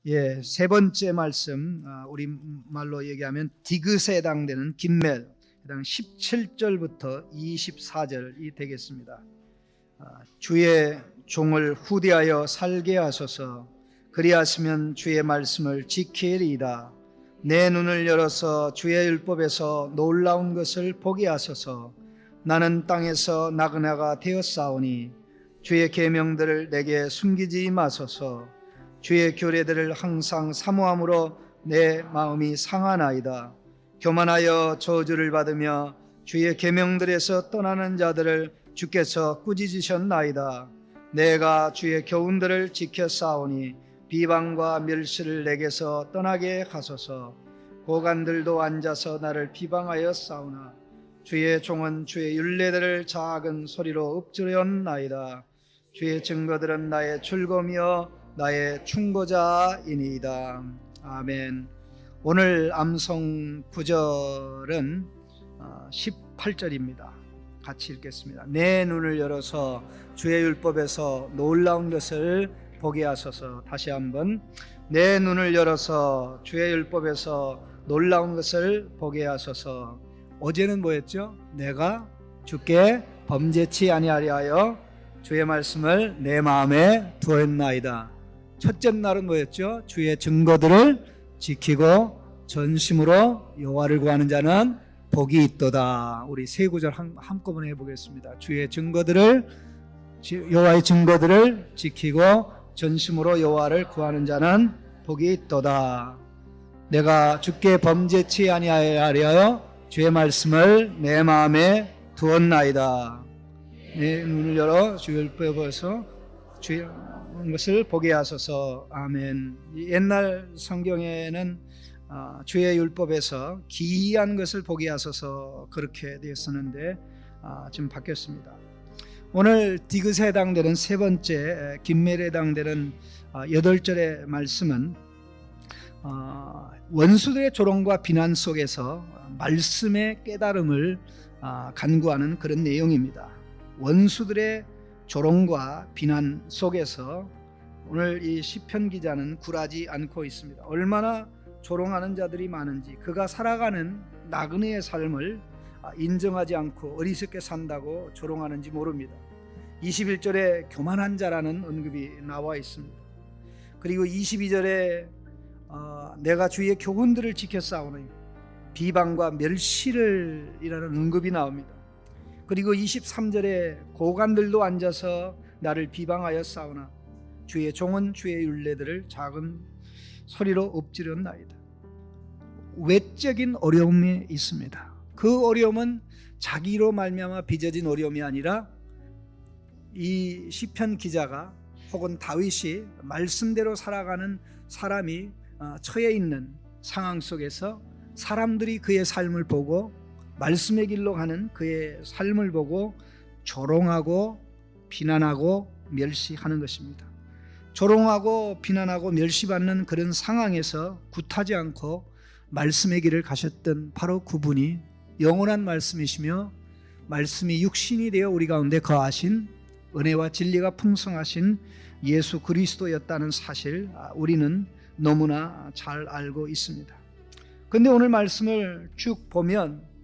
예, 세 번째 말씀, 우리 말로 얘기하면 디귿에 해당되는 긴멜, 해당 17절부터 24절이 되겠습니다. 주의 종을 후대하여 살게 하소서. 그리하시면 주의 말씀을 지키리이다. 내 눈을 열어서 주의 율법에서 놀라운 것을 보게 하소서. 나는 땅에서 나그네가 되었사오니 주의 계명들을 내게 숨기지 마소서. 주의 규례들을 항상 사모함으로 내 마음이 상하나이다. 교만하여 저주를 받으며 주의 계명들에서 떠나는 자들을 주께서 꾸짖으셨나이다. 내가 주의 교훈들을 지켜 싸우니 비방과 멸시를 내게서 떠나게 하소서. 고관들도 앉아서 나를 비방하여 싸우나 주의 종은 주의 율례들을 작은 소리로 읊조렸나이다. 주의 증거들은 나의 즐거움이요 나의 충고자이니이다. 아멘. 오늘 암송 구절은 18절입니다. 같이 읽겠습니다. 내 눈을 열어서 주의 율법에서 놀라운 것을 보게 하소서. 다시 한번 내 눈을 열어서 주의 율법에서 놀라운 것을 보게 하소서. 어제는 뭐였죠? 내가 주께 범죄치 아니하리하여 주의 말씀을 내 마음에 두었나이다. 첫째 날은 뭐였죠? 주의 증거들을 지키고 전심으로 여호와를 구하는 자는 복이 있도다. 우리 세 구절 한꺼번에 해보겠습니다. 주의 증거들을, 여호와의 증거들을 지키고 전심으로 여호와를 구하는 자는 복이 있도다. 내가 주께 범죄치 아니하리하여 주의 말씀을 내 마음에 두었나이다. 내 눈을 열어 주의 율법에서 주의 것을 보게 하소서. 아멘. 옛날 성경에는 주의 율법에서 기이한 것을 보게 하소서 그렇게 되었었는데 지금 바뀌었습니다. 오늘 디귿에 해당되는 세 번째 긴멜에 해당되는 8절의 말씀은 원수들의 조롱과 비난 속에서 말씀의 깨달음을 간구하는 그런 내용입니다. 원수들의 조롱과 비난 속에서 오늘 이 시편 기자는 굴하지 않고 있습니다. 얼마나 조롱하는 자들이 많은지, 그가 살아가는 나그네의 삶을 인정하지 않고 어리석게 산다고 조롱하는지 모릅니다. 21절에 교만한 자라는 언급이 나와 있습니다. 그리고 22절에 내가 주의 교훈들을 지켜 싸우니 비방과 멸시를 이라는 언급이 나옵니다. 그리고 23절에 고관들도 앉아서 나를 비방하여 싸우나 주의 종은 주의 율례들을 작은 소리로 엎지렸나이다. 외적인 어려움이 있습니다. 그 어려움은 자기로 말미암아 빚어진 어려움이 아니라 이 시편 기자가 혹은 다윗이 말씀대로 살아가는 사람이 처해 있는 상황 속에서 사람들이 그의 삶을 보고 말씀의 길로 가는 그의 삶을 보고 조롱하고 비난하고 멸시하는 것입니다. 조롱하고 비난하고 멸시받는 그런 상황에서 굿하지 않고 말씀의 길을 가셨던 바로 그분이 영원한 말씀이시며 말씀이 육신이 되어 우리 가운데 거하신 은혜와 진리가 풍성하신 예수 그리스도였다는 사실 우리는 너무나 잘 알고 있습니다. 그런데 오늘 말씀을 쭉 보면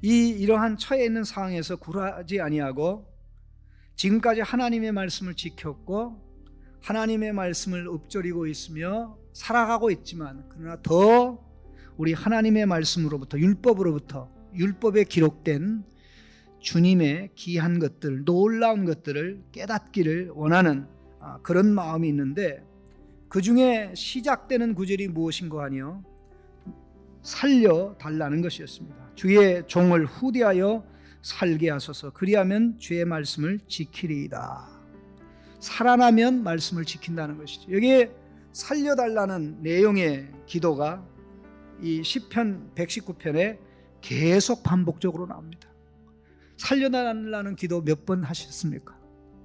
이러한 처해 있는 상황에서 굴하지 아니하고 지금까지 하나님의 말씀을 지켰고 하나님의 말씀을 읊조리고 있으며 살아가고 있지만 그러나 더 우리 하나님의 말씀으로부터 율법으로부터 율법에 기록된 주님의 귀한 것들, 놀라운 것들을 깨닫기를 원하는 그런 마음이 있는데 그 중에 시작되는 구절이 무엇인가 하니요 살려달라는 것이었습니다. 주의 종을 후대하여 살게 하소서. 그리하면 주의 말씀을 지키리이다. 살아나면 말씀을 지킨다는 것이죠. 여기에 살려달라는 내용의 기도가 이 시편 119편에 계속 반복적으로 나옵니다. 살려달라는 기도 몇 번 하셨습니까?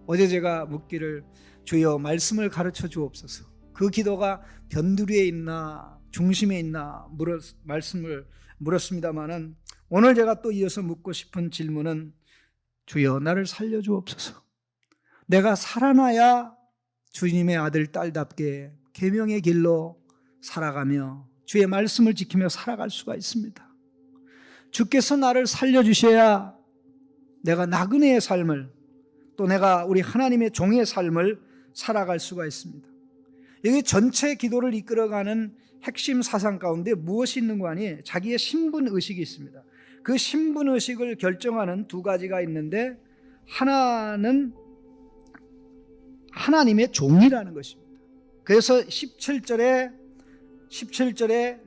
어제 제가 묻기를 주여 말씀을 가르쳐 주옵소서. 그 기도가 변두리에 있나 중심에 있나 말씀을 물었습니다마는 오늘 제가 또 이어서 묻고 싶은 질문은 주여 나를 살려주옵소서. 내가 살아나야 주님의 아들 딸답게 계명의 길로 살아가며 주의 말씀을 지키며 살아갈 수가 있습니다. 주께서 나를 살려주셔야 내가 나그네의 삶을, 또 내가 우리 하나님의 종의 삶을 살아갈 수가 있습니다. 여기 전체 기도를 이끌어가는 핵심 사상 가운데 무엇이 있는 거 아니? 자기의 신분의식이 있습니다. 그 신분의식을 결정하는 두 가지가 있는데, 하나는 하나님의 종이라는 것입니다. 그래서 17절에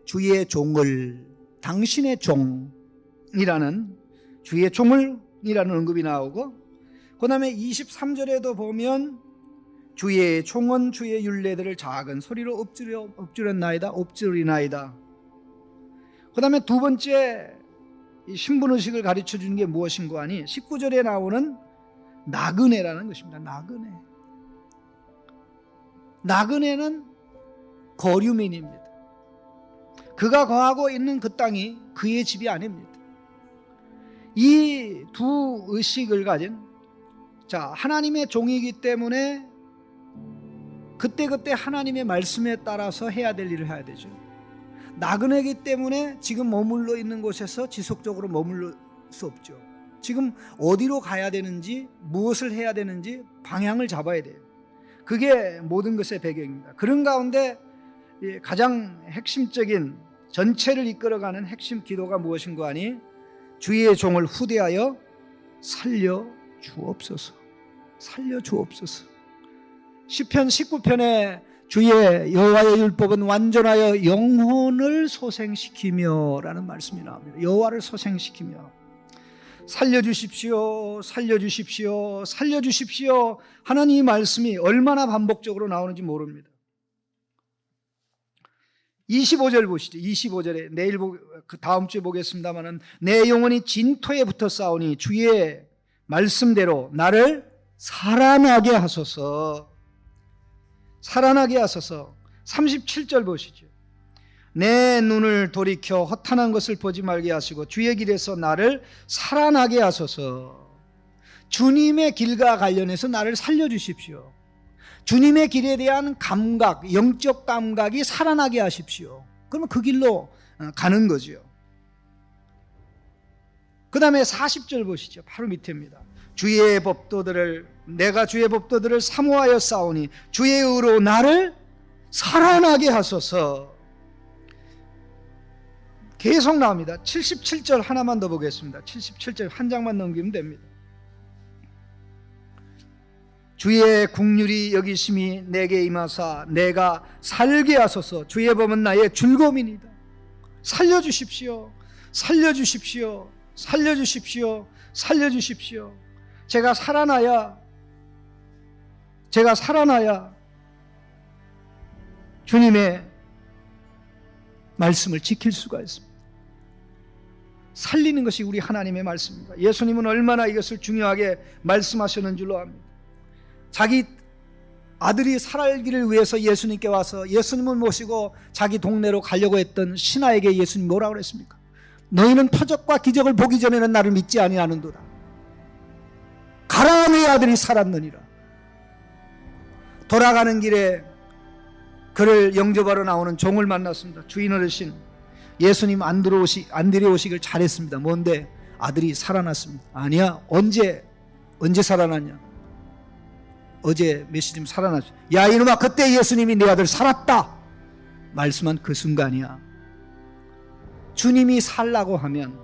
주의 종을, 당신의 종이라는, 주의 종을이라는 언급이 나오고, 그 다음에 23절에도 보면 주의 종은 주의 율례들을 작은 소리로 엎드렸나이다. 그 다음에 두 번째 신분의식을 가르쳐 주는 게 무엇인고 하니 19절에 나오는 나그네라는 것입니다. 나그네는 거류민입니다. 그가 거하고 있는 그 땅이 그의 집이 아닙니다. 이 두 의식을 가진, 하나님의 종이기 때문에 그때그때 하나님의 말씀에 따라서 해야 될 일을 해야 되죠. 나그네이기 때문에 지금 머물러 있는 곳에서 지속적으로 머물러 수 없죠. 지금 어디로 가야 되는지, 무엇을 해야 되는지 방향을 잡아야 돼요. 그게 모든 것의 배경입니다. 그런 가운데 가장 핵심적인, 전체를 이끌어가는 핵심 기도가 무엇인가 하니 주의 종을 후대하여 살려 주옵소서. 시편 19편에 주의 여호와의 율법은 완전하여 영혼을 소생시키며 라는 말씀이 나옵니다. 여호와를 소생시키며 살려주십시오. 하나님 이 말씀이 얼마나 반복적으로 나오는지 모릅니다. 25절 보시죠. 25절에 그 다음 주에 보겠습니다만은, 내 영혼이 진토에 붙어 싸우니 주의 말씀대로 나를 살아나게 하소서. 37절 보시죠. 내 눈을 돌이켜 허탄한 것을 보지 말게 하시고 주의 길에서 나를 살아나게 하소서. 주님의 길과 관련해서 나를 살려주십시오. 주님의 길에 대한 감각, 영적 감각이 살아나게 하십시오. 그러면 그 길로 가는 거죠. 그 다음에 40절 보시죠. 바로 밑에입니다. 내가 주의 법도들을 사모하여 싸우니 주의 의로 나를 살아나게 하소서. 계속 나옵니다. 77절 하나만 더 보겠습니다. 77절 한 장만 넘기면 됩니다. 주의 국률이 여기심이 내게 임하사 내가 살게 하소서. 주의 법은 나의 즐거움이니이다. 살려주십시오. 제가 살아나야 주님의 말씀을 지킬 수가 있습니다. 살리는 것이 우리 하나님의 말씀입니다. 예수님은 얼마나 이것을 중요하게 말씀하셨는 줄로 압니다. 자기 아들이 살기를 위해서 예수님께 와서 예수님을 모시고 자기 동네로 가려고 했던 신하에게 예수님 뭐라고 그랬습니까? 너희는 표적과 기적을 보기 전에는 나를 믿지 아니하는도다. 가라, 내 아들이 살았느니라. 돌아가는 길에 그를 영접하러 나오는 종을 만났습니다. 주인 어르신, 예수님 안 데려오시길 잘했습니다. 뭔데? 아들이 살아났습니다. 아니야. 언제 살아났냐? 어제 몇 시쯤 살아났어. 야 이놈아, 그때 예수님이 내 아들 살았다 말씀한 그 순간이야. 주님이 살라고 하면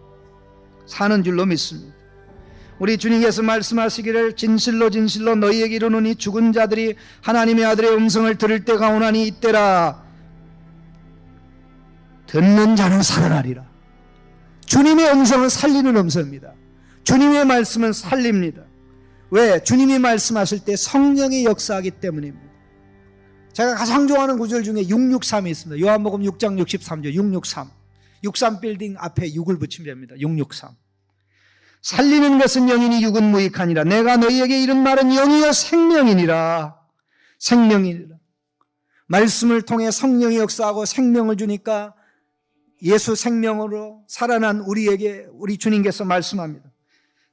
사는 줄로 믿습니다. 우리 주님께서 말씀하시기를 진실로 너희에게 이르노니 죽은 자들이 하나님의 아들의 음성을 들을 때가 오나니 이때라. 듣는 자는 살아나리라. 주님의 음성은 살리는 음성입니다. 주님의 말씀은 살립니다. 왜? 주님이 말씀하실 때 성령이 역사하기 때문입니다. 제가 가장 좋아하는 구절 중에 663이 있습니다. 요한복음 6장 63절 663. 63빌딩 앞에 6을 붙이면 됩니다. 663. 살리는 것은 영이니 육은 무익하니라. 내가 너희에게 이른 말은 영이여 생명이니라. 말씀을 통해 성령이 역사하고 생명을 주니까 예수 생명으로 살아난 우리에게 우리 주님께서 말씀합니다.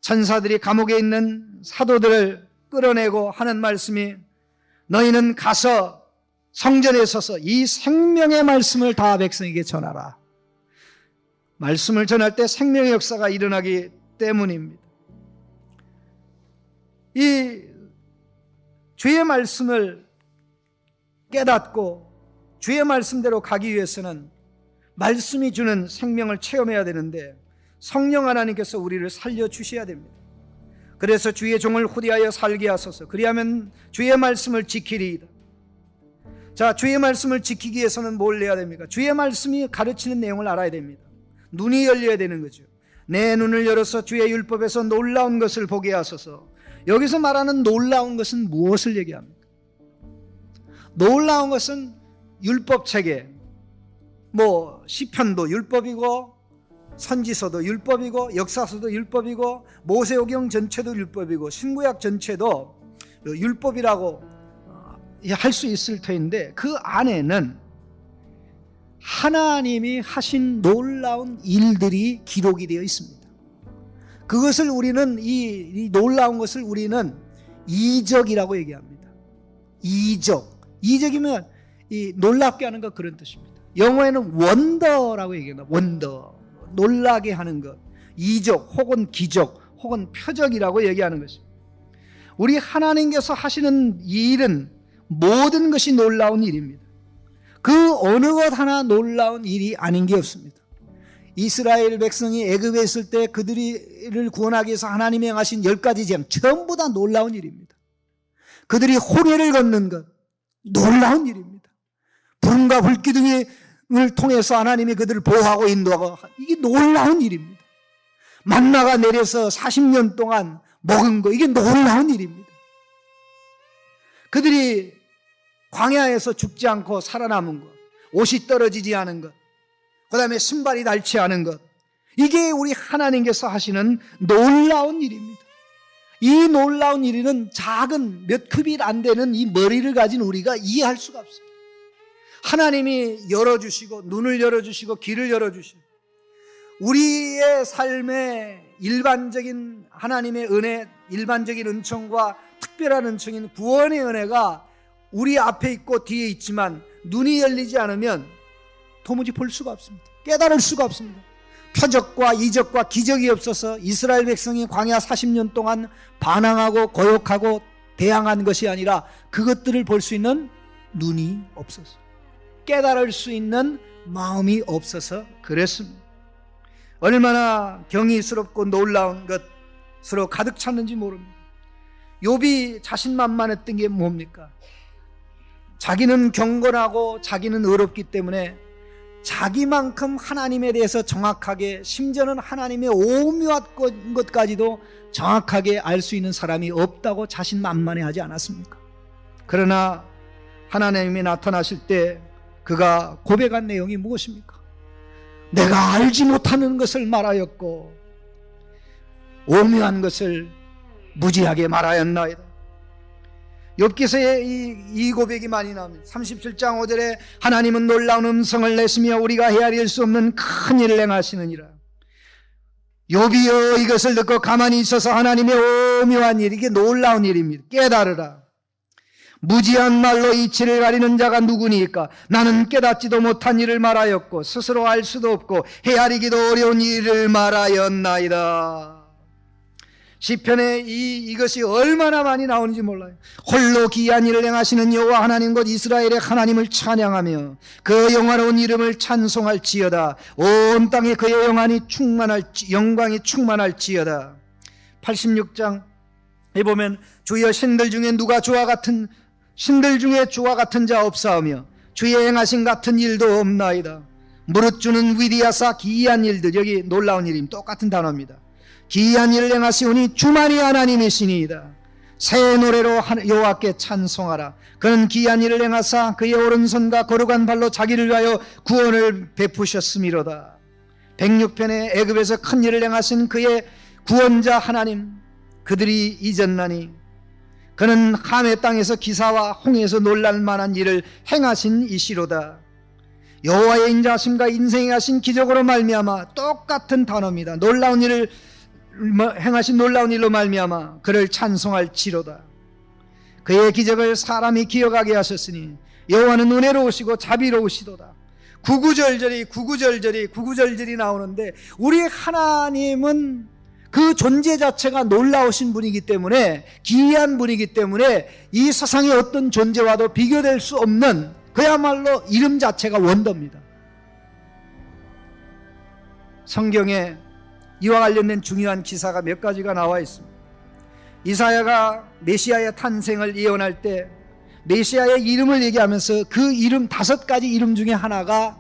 천사들이 감옥에 있는 사도들을 끌어내고 하는 말씀이, 너희는 가서 성전에 서서 이 생명의 말씀을 다 백성에게 전하라. 말씀을 전할 때 생명의 역사가 일어나기 때문입니다. 이 주의 말씀을 깨닫고 주의 말씀대로 가기 위해서는 말씀이 주는 생명을 체험해야 되는데 성령 하나님께서 우리를 살려주셔야 됩니다. 그래서 주의 종을 후대하여 살게 하소서. 그리하면 주의 말씀을 지키리이다. 자, 주의 말씀을 지키기 위해서는 뭘 해야 됩니까? 주의 말씀이 가르치는 내용을 알아야 됩니다. 눈이 열려야 되는 거죠. 내 눈을 열어서 주의 율법에서 놀라운 것을 보게 하소서. 여기서 말하는 놀라운 것은 무엇을 얘기합니까? 놀라운 것은 율법체계, 시편도 율법이고 선지서도 율법이고 역사서도 율법이고 모세오경 전체도 율법이고 신구약 전체도 율법이라고 할 수 있을 터인데 그 안에는 하나님이 하신 놀라운 일들이 기록이 되어 있습니다. 그것을 우리는 이 놀라운 것을 우리는 이적이라고 얘기합니다. 이적이면 이 놀랍게 하는 것, 그런 뜻입니다. 영어에는 원더라고 얘기합니다. 원더, 놀라게 하는 것, 이적 혹은 기적 혹은 표적이라고 얘기하는 것입니다. 우리 하나님께서 하시는 이 일은 모든 것이 놀라운 일입니다. 그 어느 것 하나 놀라운 일이 아닌 게 없습니다. 이스라엘 백성이 애굽에 있을 때 그들을 구원하기 위해서 하나님이 행하신 10가지 재앙 전부 다 놀라운 일입니다. 그들이 호례를 걷는 것 놀라운 일입니다. 불과 불기둥을 통해서 하나님이 그들을 보호하고 인도하고, 이게 놀라운 일입니다. 만나가 내려서 40년 동안 먹은 거, 이게 놀라운 일입니다. 그들이 광야에서 죽지 않고 살아남은 것, 옷이 떨어지지 않은 것, 그 다음에 신발이 닳지 않은 것, 이게 우리 하나님께서 하시는 놀라운 일입니다. 이 놀라운 일은 작은 몇 큐빗 안 되는 이 머리를 가진 우리가 이해할 수가 없어요. 하나님이 열어주시고 눈을 열어주시고 귀를 열어주시고 우리의 삶의 일반적인 하나님의 은혜, 일반적인 은총과 특별한 은총인 구원의 은혜가 우리 앞에 있고 뒤에 있지만 눈이 열리지 않으면 도무지 볼 수가 없습니다. 깨달을 수가 없습니다. 표적과 이적과 기적이 없어서 이스라엘 백성이 광야 40년 동안 반항하고 고욕하고 대항한 것이 아니라 그것들을 볼 수 있는 눈이 없어서, 깨달을 수 있는 마음이 없어서 그랬습니다. 얼마나 경이스럽고 놀라운 것으로 가득 찼는지 모릅니다. 욥이 자신만만했던 게 뭡니까? 자기는 경건하고 자기는 의롭기 때문에 자기만큼 하나님에 대해서 정확하게, 심지어는 하나님의 오묘한 것까지도 정확하게 알 수 있는 사람이 없다고 자신만만해하지 않았습니까? 그러나 하나님이 나타나실 때 그가 고백한 내용이 무엇입니까? 내가 알지 못하는 것을 말하였고 오묘한 것을 무지하게 말하였나이다. 욥기서에 이 고백이 많이 나옵니다. 37장 5절에 하나님은 놀라운 음성을 내시며 우리가 헤아릴 수 없는 큰 일을 행하시느니라. 욥이여 이것을 듣고 가만히 있어서 하나님의 오묘한 일, 이게 놀라운 일입니다. 깨달으라. 무지한 말로 이치를 가리는 자가 누구니까? 나는 깨닫지도 못한 일을 말하였고 스스로 알 수도 없고 헤아리기도 어려운 일을 말하였나이다. 시편에 이것이 얼마나 많이 나오는지 몰라요. 홀로 기이한 일을 행하시는 여호와 하나님 곧 이스라엘의 하나님을 찬양하며 그 영화로운 이름을 찬송할지어다. 온 땅에 그의 영광이 충만할지어다. 86장에 보면 주여 신들 중에 주와 같은 자 없사오며 주의 행하신 같은 일도 없나이다. 무릇 주는 위대하사 기이한 일들, 여기 놀라운 일임 똑같은 단어입니다. 기이한 일을 행하시오니 주만이 하나님이시니이다. 새 노래로 여호와께 찬송하라. 그는 기이한 일을 행하사 그의 오른손과 거룩한 발로 자기를 위하여 구원을 베푸셨음이로다. 106편에 애굽에서 큰 일을 행하신 그의 구원자 하나님, 그들이 잊었나니 그는 함의 땅에서 기사와 홍해에서 놀랄 만한 일을 행하신 이시로다. 여호와의 인자하심과 인생에 하신 기적으로 말미암아, 똑같은 단어입니다. 놀라운 일을 행하신 놀라운 일로 말미암아 그를 찬송할지로다. 그의 기적을 사람이 기억하게 하셨으니 여호와는 은혜로우시고 자비로우시도다. 구구절절이 나오는데 우리 하나님은 그 존재 자체가 놀라우신 분이기 때문에, 기이한 분이기 때문에 이 세상의 어떤 존재와도 비교될 수 없는, 그야말로 이름 자체가 원더입니다. 성경에 이와 관련된 중요한 기사가 몇 가지가 나와 있습니다. 이사야가 메시아의 탄생을 예언할 때 메시아의 이름을 얘기하면서 그 이름 5가지 이름 중에 하나가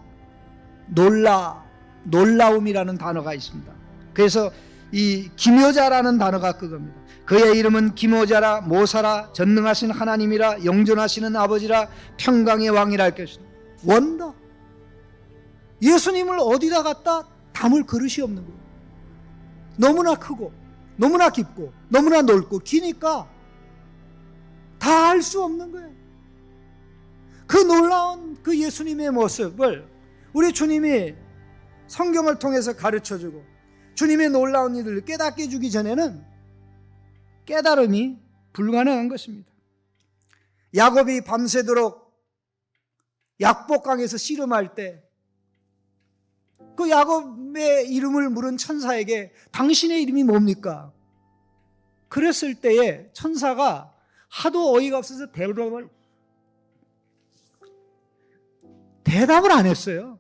놀라움이라는 단어가 있습니다. 그래서 이 기묘자라는 단어가 그겁니다. 그의 이름은 기묘자라, 모사라, 전능하신 하나님이라, 영존하시는 아버지라, 평강의 왕이라 할 것이다. 원더. 예수님을 어디다 갖다 담을 그릇이 없는 거예요. 너무나 크고 너무나 깊고 너무나 넓고 기니까 다 알 수 없는 거예요. 그 놀라운 그 예수님의 모습을 우리 주님이 성경을 통해서 가르쳐주고 주님의 놀라운 일을 깨닫게 해주기 전에는 깨달음이 불가능한 것입니다. 야곱이 밤새도록 약복강에서 씨름할 때 그 야곱의 이름을 물은 천사에게 당신의 이름이 뭡니까? 그랬을 때에 천사가 하도 어이가 없어서 대답을 안 했어요.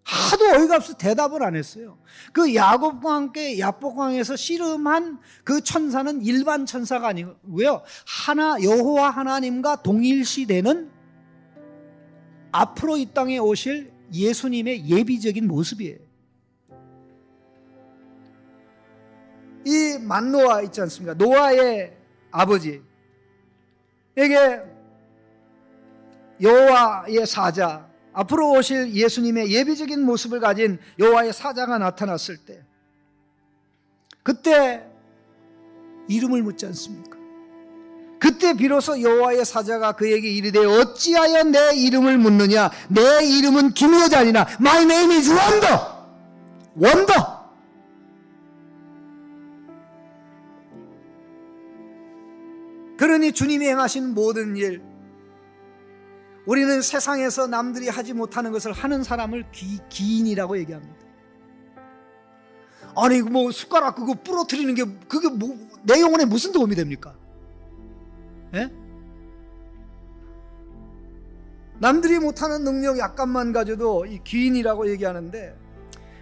하도 어이가 없어서 대답을 안 했어요. 그 야곱과 함께 약복강에서 씨름한 그 천사는 일반 천사가 아니고요, 여호와 하나님과 동일시되는 앞으로 이 땅에 오실 예수님의 예비적인 모습이에요. 이 만노아 있지 않습니까? 노아의 아버지, 에게 여호와의 사자, 앞으로 오실 예수님의 예비적인 모습을 가진 여호와의 사자가 나타났을 때, 그때 이름을 묻지 않습니까? 그때 비로소 여호와의 사자가 그에게 이르되 어찌하여 내 이름을 묻느냐? 내 이름은 기묘자니라. My name is Wonder. Wonder. 그러니 주님이 행하신 모든 일, 우리는 세상에서 남들이 하지 못하는 것을 하는 사람을 기인이라고 얘기합니다. 아니 뭐 숟가락 그거 부러뜨리는 게 그게 내 영혼에 무슨 도움이 됩니까? 예? 남들이 못하는 능력 약간만 가져도 이 기인이라고 얘기하는데,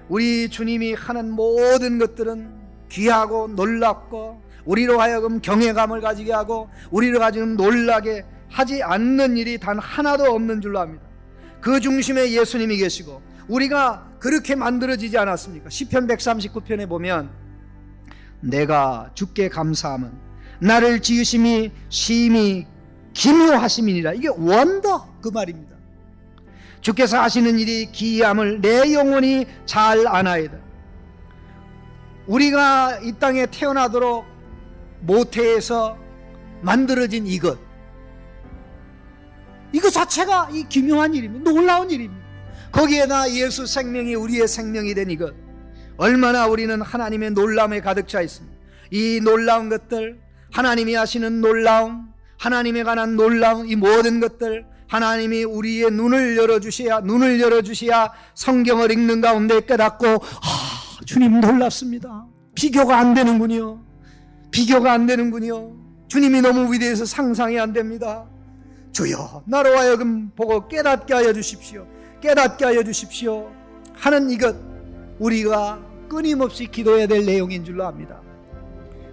우리 주님이 하는 모든 것들은 귀하고 놀랍고 우리로 하여금 경외감을 가지게 하고 우리로 하여금 놀라게 하지 않는 일이 단 하나도 없는 줄로 압니다. 그 중심에 예수님이 계시고 우리가 그렇게 만들어지지 않았습니까? 시편 139편에 보면 내가 주께 감사함은 나를 지으심이 심히 기묘하심이니라. 이게 원더 그 말입니다. 주께서 하시는 일이 기이함을 내 영혼이 잘 아나이다. 우리가 이 땅에 태어나도록 모태에서 만들어진 이것 자체가 이 기묘한 일입니다. 놀라운 일입니다. 거기에다 예수 생명이 우리의 생명이 된 이것, 얼마나 우리는 하나님의 놀라움에 가득 차 있습니다. 이 놀라운 것들, 하나님이 하시는 놀라움, 하나님에 관한 놀라움, 이 모든 것들 하나님이 우리의 눈을 열어주셔야 성경을 읽는 가운데 깨닫고 주님 놀랍습니다. 비교가 안 되는군요. 주님이 너무 위대해서 상상이 안 됩니다. 주여 나로 하여금 보고 깨닫게 하여 주십시오 하는 이것, 우리가 끊임없이 기도해야 될 내용인 줄로 압니다.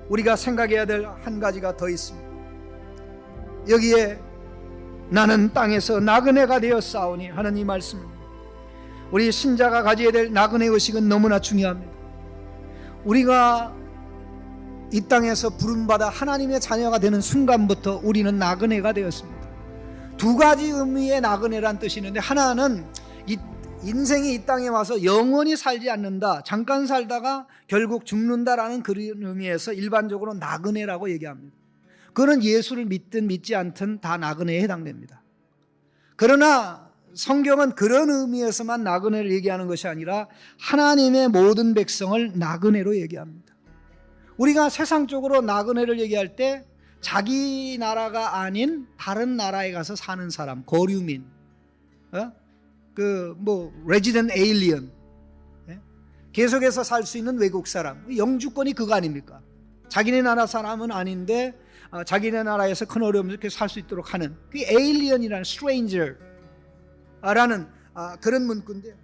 우리가 생각해야 될 한 가지가 더 있습니다. 여기에 나는 땅에서 나그네가 되어 싸우니 하는 이 말씀입니다. 우리 신자가 가져야 될 나그네 의식은 너무나 중요합니다. 우리가 이 땅에서 부름받아 하나님의 자녀가 되는 순간부터 우리는 나그네가 되었습니다. 2가지 의미의 나그네란 뜻이 있는데, 하나는 인생이 이 땅에 와서 영원히 살지 않는다, 잠깐 살다가 결국 죽는다라는 그런 의미에서 일반적으로 나그네라고 얘기합니다. 그는 예수를 믿든 믿지 않든 다 나그네에 해당됩니다. 그러나 성경은 그런 의미에서만 나그네를 얘기하는 것이 아니라 하나님의 모든 백성을 나그네로 얘기합니다. 우리가 세상적으로 나그네를 얘기할 때 자기 나라가 아닌 다른 나라에 가서 사는 사람, 거류민, 레지던트 에일리언, 계속해서 살 수 있는 외국 사람, 영주권이 그거 아닙니까? 자기네 나라 사람은 아닌데 자기네 나라에서 큰 어려움 없이 살 수 있도록 하는, 그게 에일리언이라는 stranger라는 그런 문구인데,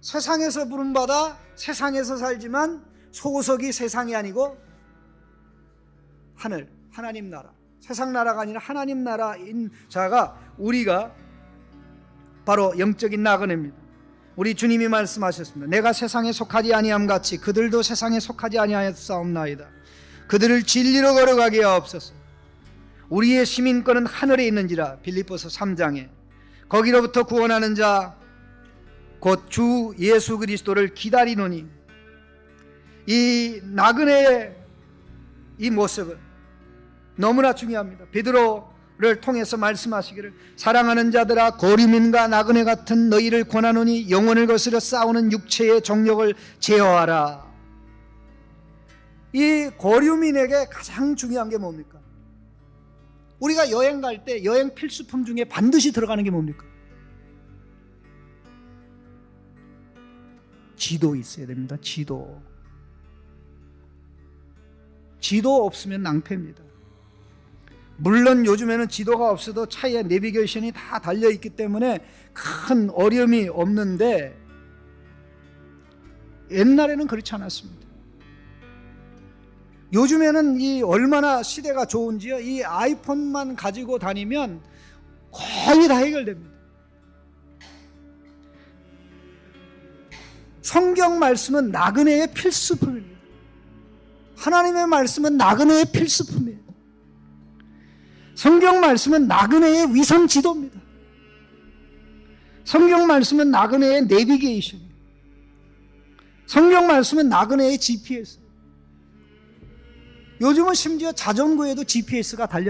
세상에서 부름받아 세상에서 살지만 소속이 세상이 아니고 하늘, 하나님 나라, 세상 나라가 아니라 하나님 나라인 자가 우리가 바로 영적인 나그네입니다. 우리 주님이 말씀하셨습니다. 내가 세상에 속하지 아니함 같이 그들도 세상에 속하지 아니하였사옵나이다. 그들을 진리로 걸어가게 하옵소서. 우리의 시민권은 하늘에 있는지라. 빌립보서 3장에 거기로부터 구원하는 자 곧 주 예수 그리스도를 기다리노니, 이 나그네의 이 모습은 너무나 중요합니다. 베드로를 통해서 말씀하시기를, 사랑하는 자들아 거류민과 나그네 같은 너희를 권하노니 영혼을 거스려 싸우는 육체의 정욕을 제어하라. 이 거류민에게 가장 중요한 게 뭡니까? 우리가 여행 갈 때 여행 필수품 중에 반드시 들어가는 게 뭡니까? 지도 있어야 됩니다. 지도 없으면 낭패입니다. 물론 요즘에는 지도가 없어도 차에 내비게이션이 다 달려있기 때문에 큰 어려움이 없는데, 옛날에는 그렇지 않았습니다. 요즘에는 이 얼마나 시대가 좋은지요, 이 아이폰만 가지고 다니면 거의 다 해결됩니다. 성경 말씀은 나그네의 필수품입니다. 하나님의 말씀은 나그네의 필수품이에요. 성경 말씀은 나그네의 위성 지도입니다. 성경 말씀은 나그네의 내비게이션이에요. 성경 말씀은 나그네의 GPS. 요즘은 심지어 자전거에도 GPS가 달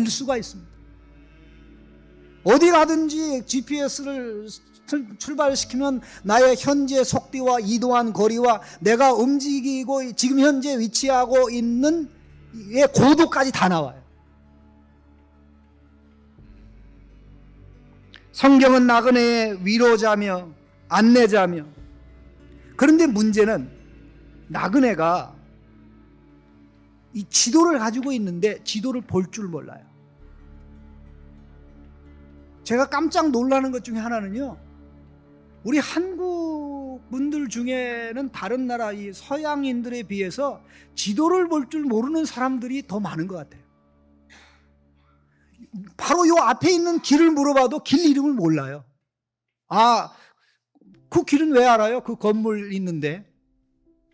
수가 있습니다. 어디 가든지 GPS를 출발시키면 나의 현재 속도와 이동한 거리와 내가 움직이고 지금 현재 위치하고 있는 고도까지 다 나와요. 성경은 나그네의 위로자며 안내자며, 그런데 문제는 나그네가 이 지도를 가지고 있는데 지도를 볼 줄 몰라요. 제가 깜짝 놀라는 것 중에 하나는요, 우리 한국 분들 중에는 다른 나라 이 서양인들에 비해서 지도를 볼 줄 모르는 사람들이 더 많은 것 같아요. 바로 요 앞에 있는 길을 물어봐도 길 이름을 몰라요. 그 길은 왜 알아요? 그 건물 있는데.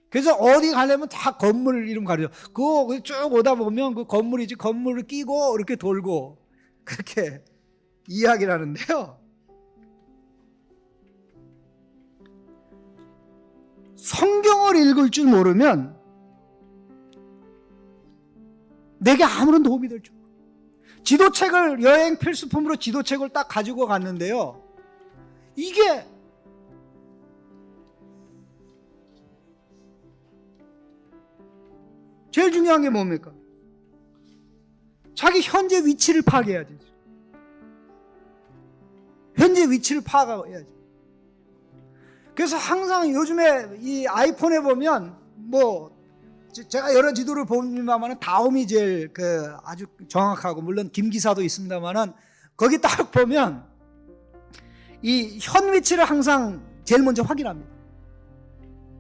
그래서 어디 가려면 다 건물 이름 가려요. 그거 쭉 오다 보면 그 건물이지, 건물을 끼고 이렇게 돌고 그렇게 이야기를 하는데요, 성경을 읽을 줄 모르면 내게 아무런 도움이 될 줄. 지도책을, 여행 필수품으로 지도책을 딱 가지고 갔는데요, 이게 제일 중요한 게 뭡니까? 자기 현재 위치를 파악해야지. 현재 위치를 파악해야지. 그래서 항상 요즘에 이 아이폰에 보면 제가 여러 지도를 봅니다만 다음이 제일 아주 정확하고, 물론 김 기사도 있습니다만 거기 딱 보면 이 현 위치를 항상 제일 먼저 확인합니다.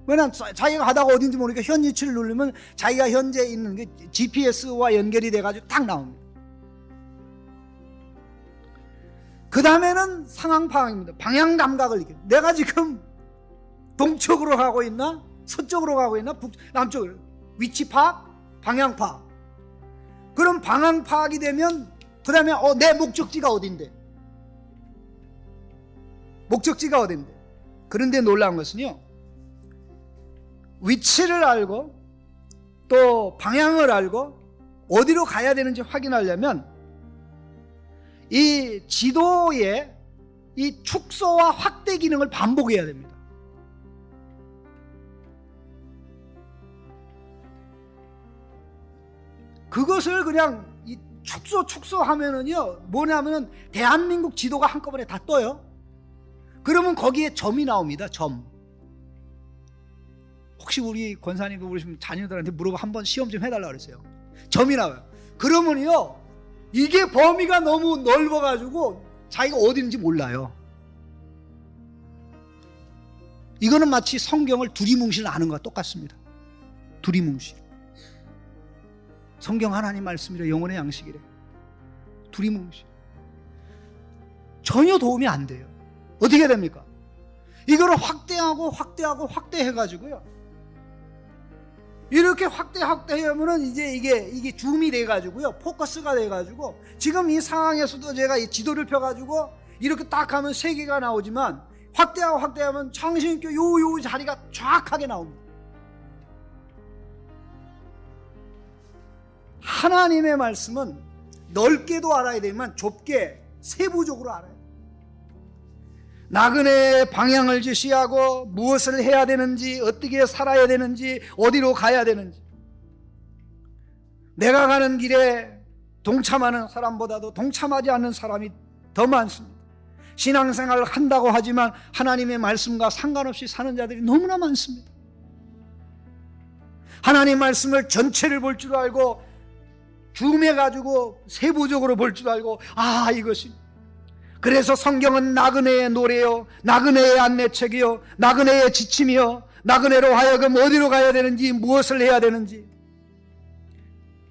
왜냐하면 자기가 가다가 어딘지 모르니까 현 위치를 누르면 자기가 현재 있는 게 GPS와 연결이 돼가지고 딱 나옵니다. 그 다음에는 상황 파악입니다. 방향 감각을 느껴요. 내가 지금 동쪽으로 가고 있나? 서쪽으로 가고 있나? 남쪽으로. 위치 파악, 방향 파악. 그럼 방향 파악이 되면 그 다음에 내 목적지가 어딘데? 목적지가 어딘데? 그런데 놀라운 것은요, 위치를 알고 또 방향을 알고 어디로 가야 되는지 확인하려면 이 지도의 이 축소와 확대 기능을 반복해야 됩니다. 그것을 그냥 축소하면은요, 뭐냐면은 대한민국 지도가 한꺼번에 다 떠요. 그러면 거기에 점이 나옵니다. 점. 혹시 우리 권사님도 우리 자녀들한테 물어보 한번 시험 좀 해달라 그랬어요. 점이 나와요. 그러면요, 이게 범위가 너무 넓어가지고 자기가 어디 있는지 몰라요. 이거는 마치 성경을 두리뭉실 아는 것과 똑같습니다. 두리뭉실. 성경 하나님 말씀이래, 영혼의 양식이래. 두리뭉실. 전혀 도움이 안 돼요. 어떻게 됩니까? 이거를 확대해가지고요. 이렇게 확대하면은 이제 이게 줌이 돼가지고요. 포커스가 돼가지고, 지금 이 상황에서도 제가 이 지도를 펴가지고 이렇게 딱 하면 세 개가 나오지만, 확대하면 창신교 요 자리가 정확하게 나옵니다. 하나님의 말씀은 넓게도 알아야 되지만 좁게 세부적으로 알아야 돼요. 나그네의 방향을 지시하고 무엇을 해야 되는지, 어떻게 살아야 되는지, 어디로 가야 되는지. 내가 가는 길에 동참하는 사람보다도 동참하지 않는 사람이 더 많습니다. 신앙생활을 한다고 하지만 하나님의 말씀과 상관없이 사는 자들이 너무나 많습니다. 하나님 말씀을 전체를 볼 줄 알고 줌해가지고 세부적으로 볼 줄 알고, 이것이, 그래서 성경은 나그네의 노래요, 나그네의 안내책이요, 나그네의 지침이요, 나그네로 하여금 어디로 가야 되는지, 무엇을 해야 되는지,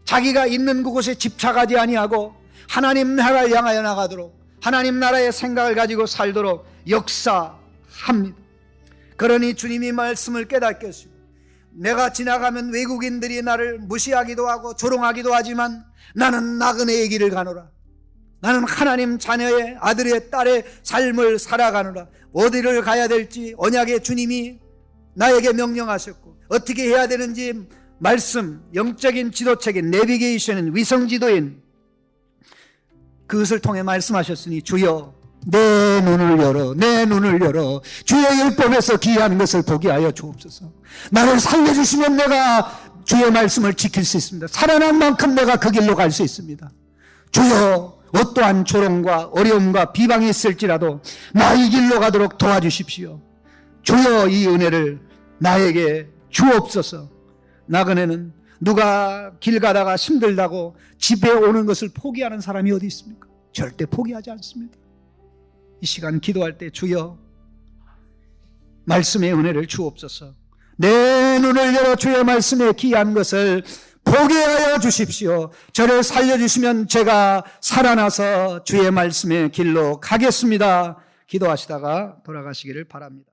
자기가 있는 그곳에 집착하지 아니하고 하나님 나라를 향하여 나가도록, 하나님 나라의 생각을 가지고 살도록 역사합니다. 그러니 주님이 말씀을 깨닫게 하시고, 내가 지나가면 외국인들이 나를 무시하기도 하고 조롱하기도 하지만 나는 나그네의 길을 가노라. 나는 하나님 자녀의 아들의 딸의 삶을 살아가노라. 어디를 가야 될지 언약의 주님이 나에게 명령하셨고, 어떻게 해야 되는지 말씀, 영적인 지도책인 내비게이션인 위성지도인 그것을 통해 말씀하셨으니, 주여 내 눈을 열어 주의 율법에서 기이한 것을 보게 하여 주옵소서. 나를 살려주시면 내가 주의 말씀을 지킬 수 있습니다. 살아난 만큼 내가 그 길로 갈 수 있습니다. 주여, 어떠한 조롱과 어려움과 비방이 있을지라도 나 이 길로 가도록 도와주십시오. 주여, 이 은혜를 나에게 주옵소서. 나그네는 누가 길 가다가 힘들다고 집에 오는 것을 포기하는 사람이 어디 있습니까? 절대 포기하지 않습니다. 이 시간 기도할 때, 주여 말씀의 은혜를 주옵소서. 내 눈을 열어 주의 말씀에 기이한 것을 보게 하여 주십시오. 저를 살려주시면 제가 살아나서 주의 말씀의 길로 가겠습니다. 기도하시다가 돌아가시기를 바랍니다.